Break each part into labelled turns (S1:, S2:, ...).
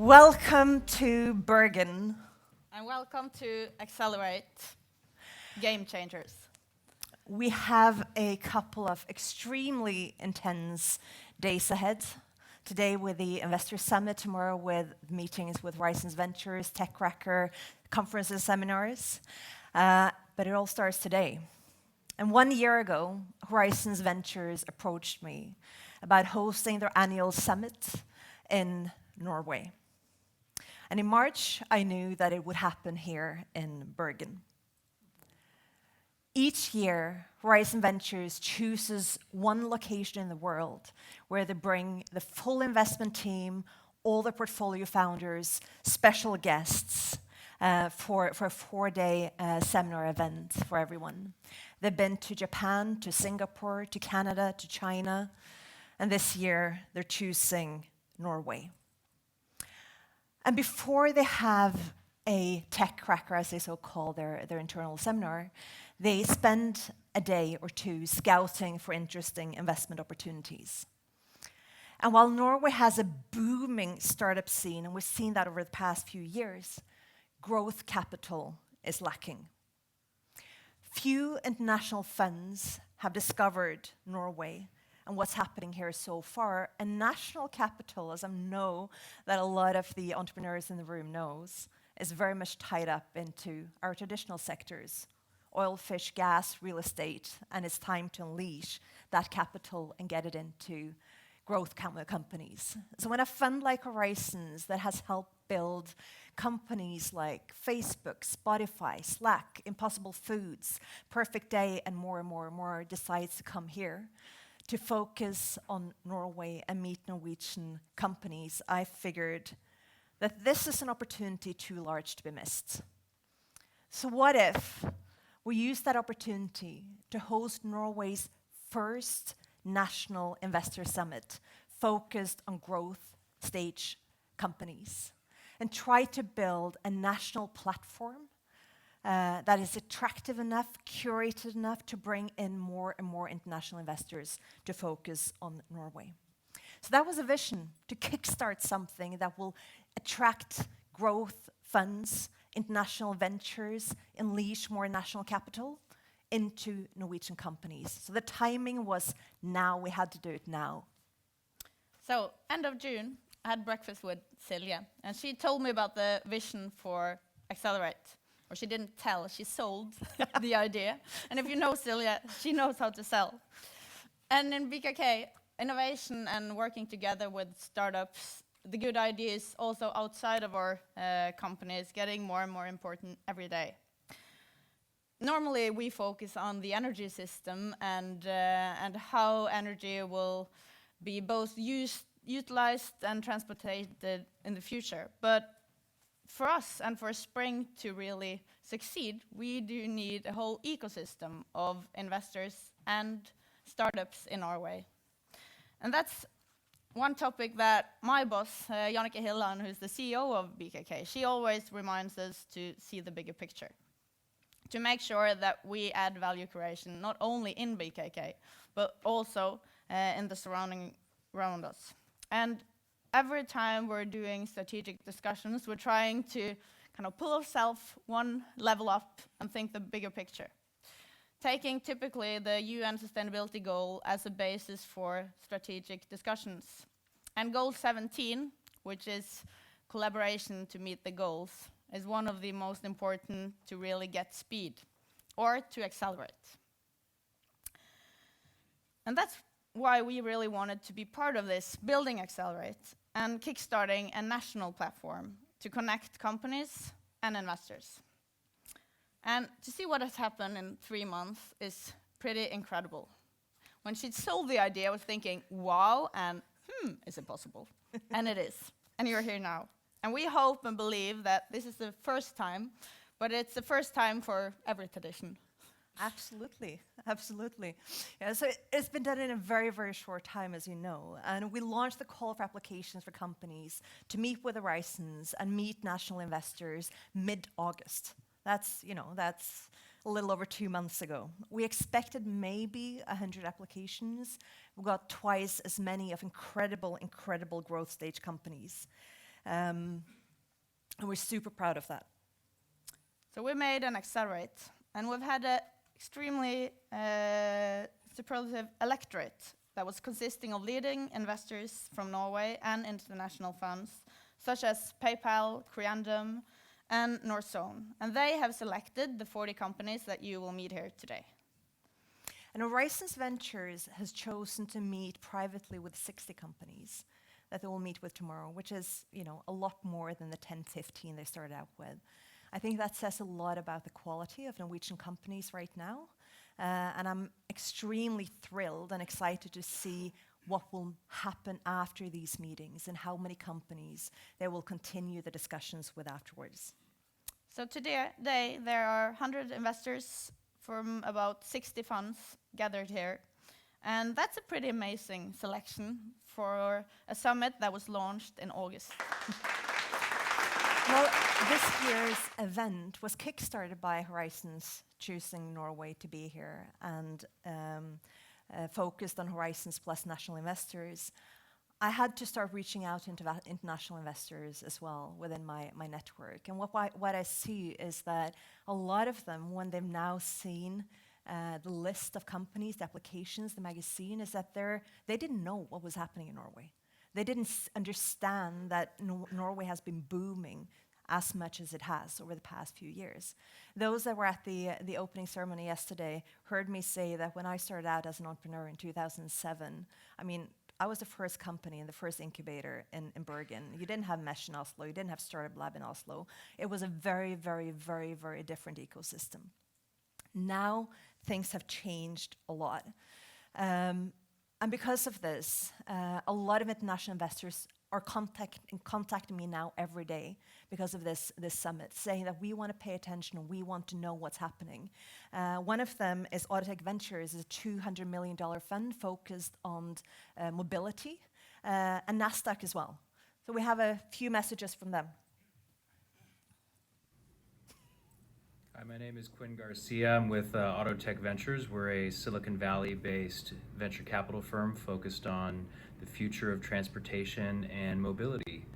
S1: Welcome to Bergen.
S2: And welcome to Acceler8, Game Changers.
S1: We have a couple of extremely intense days ahead. Today with the Investor Summit, tomorrow with meetings with Horizons Ventures, TechCracker, conferences, seminars. But it all starts today. And 1 year ago, Horizons Ventures approached me about hosting their annual summit in Norway. And in March, I knew that it would happen here in Bergen. Each year, Horizon Ventures chooses one location in the world where they bring the full investment team, all the portfolio founders, special guests for a 4-day seminar event for everyone. They've been to Japan, to Singapore, to Canada, to China, and this year they're choosing Norway. And before they have a TechCracker, as they so call their internal seminar, they spend a day or two scouting for interesting investment opportunities. And while Norway has a booming startup scene, and we've seen that over the past few years, growth capital is lacking. Few international funds have discovered Norway and what's happening here so far. And national capital, as I know that a lot of the entrepreneurs in the room knows, is very much tied up into our traditional sectors, oil, fish, gas, real estate, and it's time to unleash that capital and get it into growth companies. So when a fund like Horizons that has helped build companies like Facebook, Spotify, Slack, Impossible Foods, Perfect Day, and more decides to come here to focus on Norway and meet Norwegian companies, I figured that this is an opportunity too large to be missed. So what if we use that opportunity to host Norway's first national investor summit focused on growth stage companies and try to build a national platform that is attractive enough, curated enough to bring in more and more international investors to focus on Norway. So that was a vision to kickstart something that will attract growth funds, international ventures, unleash more national capital into Norwegian companies. So the timing was now, we had to do it now.
S2: So, end of June, I had breakfast with Silje, and she told me about the vision for Acceler8. Or she didn't tell, she sold the idea. And if you know Silje, she knows how to sell. And in BKK, innovation and working together with startups, the good ideas also outside of our company is getting more and more important every day. Normally, we focus on the energy system and how energy will be both utilized and transported in the future. But for us and for Spring to really succeed, we do need a whole ecosystem of investors and startups in Norway. And that's one topic that my boss, Jannicke Hilland, who's the CEO of BKK, she always reminds us to see the bigger picture, to make sure that we add value creation not only in BKK, but also in the surrounding around us. And every time we're doing strategic discussions, we're trying to kind of pull ourselves one level up and think the bigger picture, taking typically the UN Sustainability Goal as a basis for strategic discussions. And Goal 17, which is collaboration to meet the goals, is one of the most important to really get speed or to accelerate. And that's why we really wanted to be part of this, building Acceler8 and kickstarting a national platform to connect companies and investors. And to see what has happened in 3 months is pretty incredible. When she sold the idea, I was thinking, wow, and is it possible? And it is. And you're here now. And we hope and believe that this is the first time, but it's the first time for every tradition.
S1: Absolutely, absolutely. Yeah, so it's been done in a very, very short time, as you know. And we launched the call for applications for companies to meet with Horizons and meet national investors mid-August. That's a little over 2 months ago. We expected maybe 100 applications. We got twice as many of incredible growth stage companies. And we're super proud of that.
S2: So we made an Acceler8, and we've had an extremely superlative electorate that was consisting of leading investors from Norway and international funds, such as PayPal, Creandum, and Northzone. And they have selected the 40 companies that you will meet here today.
S1: And Horizons Ventures has chosen to meet privately with 60 companies that they will meet with tomorrow, which is, a lot more than the 10, 15 they started out with. I think that says a lot about the quality of Norwegian companies right now. And I'm extremely thrilled and excited to see what will happen after these meetings and how many companies they will continue the discussions with afterwards.
S2: So today there are 100 investors from about 60 funds gathered here. And that's a pretty amazing selection for a summit that was launched in August.
S1: Well, this year's event was kickstarted by Horizons choosing Norway to be here and focused on Horizons plus national investors. I had to start reaching out to international investors as well within my network. And what I see is that a lot of them, when they've now seen the list of companies, the applications, the magazine, is that they didn't know what was happening in Norway. They didn't understand that Norway has been booming as much as it has over the past few years. Those that were at the opening ceremony yesterday heard me say that when I started out as an entrepreneur in 2007, I was the first company and the first incubator in Bergen. You didn't have Mesh in Oslo, you didn't have Startup Lab in Oslo. It was a very, very, very, very different ecosystem. Now things have changed a lot. And because of this, a lot of international investors are contacting me now every day because of this summit, saying that we want to pay attention and we want to know what's happening. One of them is Acceler8 Ventures, is a $200 million fund focused on mobility, and Nasdaq as well. So we have a few messages from them.
S3: Hi, my name is Quinn Garcia. I'm with Acceler8 Ventures. We're a Silicon Valley-based venture capital firm focused on the future of transportation and mobility.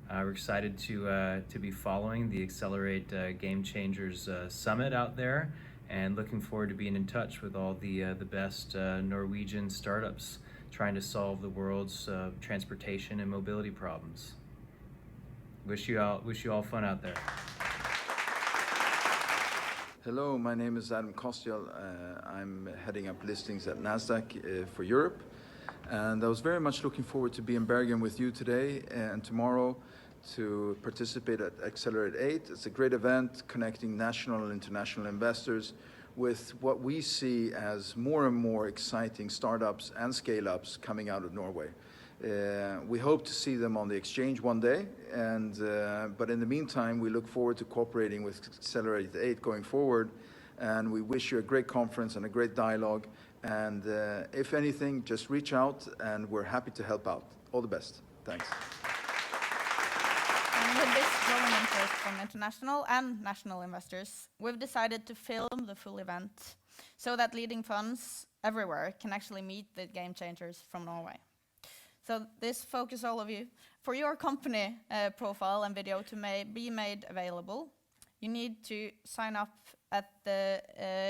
S3: We're excited to be following the Acceler8 Game Changers Summit out there, and looking forward to being in touch with all the best Norwegian startups trying to solve the world's transportation and mobility problems. Wish you all fun out there.
S4: Hello, my name is Adam Kostiel. I'm heading up listings at Nasdaq for Europe. And I was very much looking forward to be in Bergen with you today and tomorrow to participate at Acceler8. It's a great event connecting national and international investors with what we see as more and more exciting startups and scale-ups coming out of Norway. We hope to see them on the exchange one day, but in the meantime, we look forward to cooperating with Acceler8 going forward, and we wish you a great conference and a great dialogue, and if anything, just reach out, and we're happy to help out. All the best. Thanks.
S2: And with this growing interest from international and national investors, we've decided to film the full event so that leading funds everywhere can actually meet the game changers from Norway. So this focus all of you. For your company profile and video to be made available, you need to sign up at the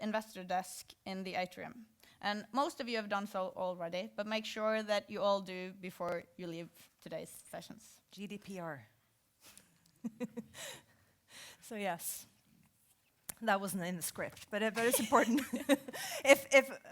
S2: investor desk in the atrium. And most of you have done so already, but make sure that you all do before you leave today's sessions.
S1: GDPR. So yes. That wasn't in the script, but it's important. if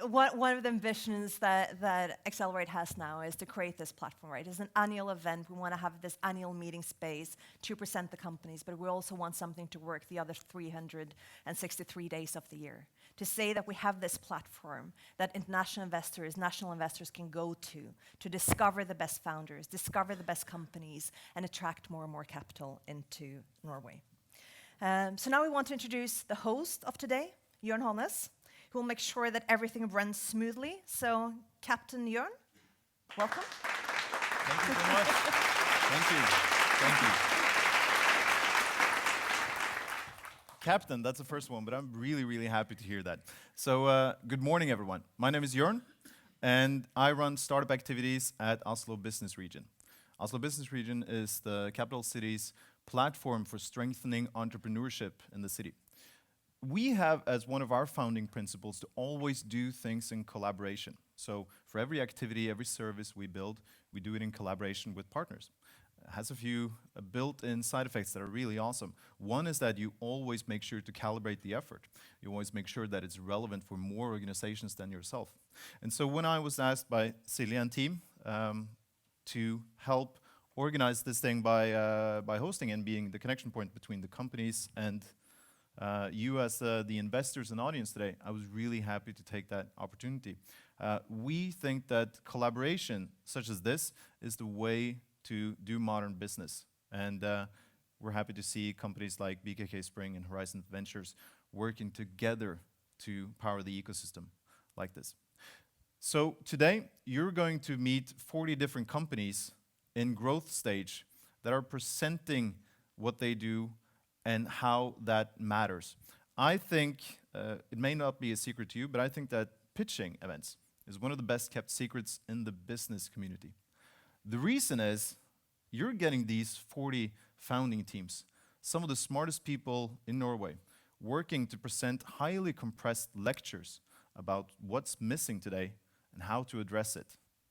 S1: one of the ambitions that Acceler8 has now is to create this platform, right? It's an annual event. We want to have this annual meeting space to present the companies, but we also want something to work the other 363 days of the year. To say that we have this platform that international investors, national investors can go to discover the best founders, discover the best companies, and attract more and more capital into Norway. So now we want to introduce the host of today, Jørn Holnes, who will make sure that everything runs smoothly. So, Captain Jørn, welcome.
S5: Thank you very much. Thank you. Captain, that's the first one, but I'm really, really happy to hear that. So, good morning, everyone. My name is Jørn, and I run startup activities at Oslo Business Region. Oslo Business Region is the capital city's platform for strengthening entrepreneurship in the city. We have as one of our founding principles to always do things in collaboration. So for every activity, every service we build, we do it in collaboration with partners. It has a few built-in side effects that are really awesome. One is that you always make sure to calibrate the effort. You always make sure that it's relevant for more organizations than yourself. And so when I was asked by Silje and team to help organize this thing by hosting and being the connection point between the companies and you as the investors and audience today, I was really happy to take that opportunity. We think that collaboration such as this is the way to do modern business. And we're happy to see companies like BKK Spring and Horizon Ventures working together to power the ecosystem like this. So today, you're going to meet 40 different companies in growth stage that are presenting what they do and how that matters. I think, it may not be a secret to you, but I think that pitching events is one of the best kept secrets in the business community. The reason is you're getting these 40 founding teams, some of the smartest people in Norway, working to present highly compressed lectures about what's missing today and how to address it.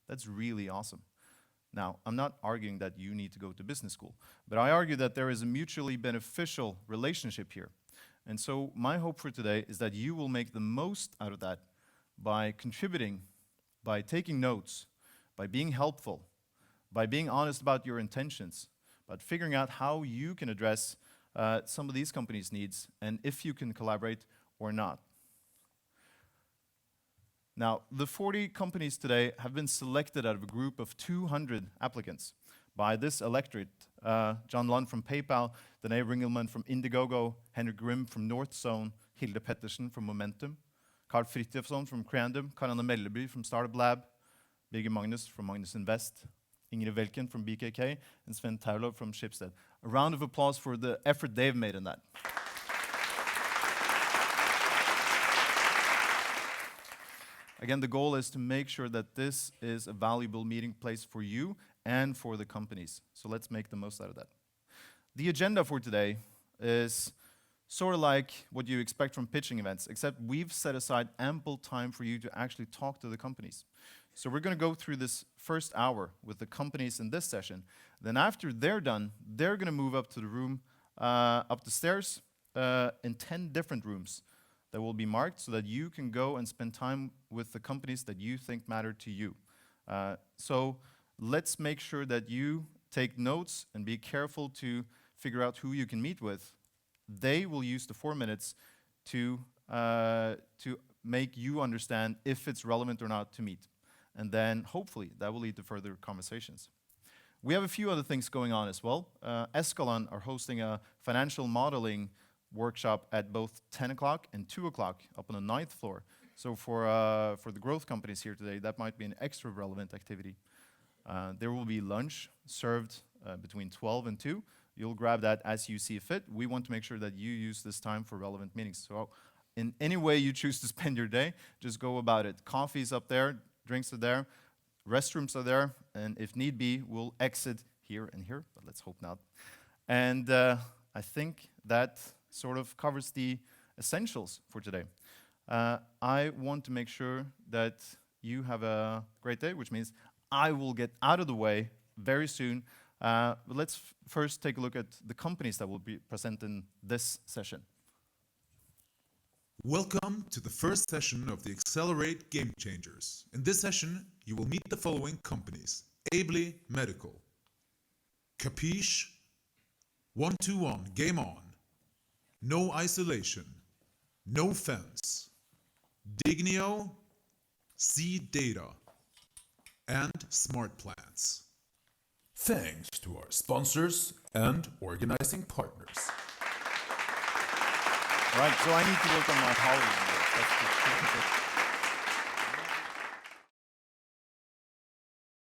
S5: That's really awesome. Now, I'm not arguing that you need to go to business school, but I argue that there is a mutually beneficial relationship here. And so my hope for today is that you will make the most out of that by contributing, by taking notes, by being helpful, by being honest about your intentions, about figuring out how you can address some of these companies' needs and if you can collaborate or not. Now, the 40 companies today have been selected out of a group of 200 applicants by this electorate. John Lund from PayPal, Danae Ringelmann from Indiegogo, Henrik Grimm from North Zone, Hilde Pettersen from Momentum, Carl Frithiofsson from Crandom, Karanne Melleby from Startup Lab, Birger Magnus from Magnus Invest, Ingrid Velken from BKK, and Sven Taulo from Schibsted. A round of applause for the effort they've made in that. Again, the goal is to make sure that this is a valuable meeting place for you and for the companies. So let's make the most out of that. The agenda for today is sort of like what you expect from pitching events, except we've set aside ample time for you to actually talk to the companies. So we're going to go through this first hour with the companies in this session. Then after they're done, they're going to move up to the room, up the stairs, in 10 different rooms that will be marked so that you can go and spend time with the companies that you think matter to you. So let's make sure that you take notes and be careful to figure out who you can meet with. They will use the 4 minutes to make you understand if it's relevant or not to meet. And then hopefully that will lead to further conversations. We have a few other things going on as well. Escalon are hosting a financial modeling workshop at both 10 o'clock and 2 o'clock up on the 9th floor. So for the growth companies here today, that might be an extra relevant activity. There will be lunch served between 12 and 2. You'll grab that as you see fit. We want to make sure that you use this time for relevant meetings. So in any way you choose to spend your day, just go about it. Coffee's up there, drinks are there, restrooms are there, and if need be, we'll exit here and here, but let's hope not. And I think that sort of covers the essentials for today. I want to make sure that you have a great day, which means I will get out of the way very soon. But let's first take a look at the companies that will be present in this session.
S6: Welcome to the first session of the Acceler8 Game Changers. In this session, you will meet the following companies. Ably Medical, Capiche, 121 Game On, No Isolation, No Fence, Dignio, C Data, and Smart Plants. Thanks to our sponsors and organizing partners.
S5: Right, so I need to work on my holiday.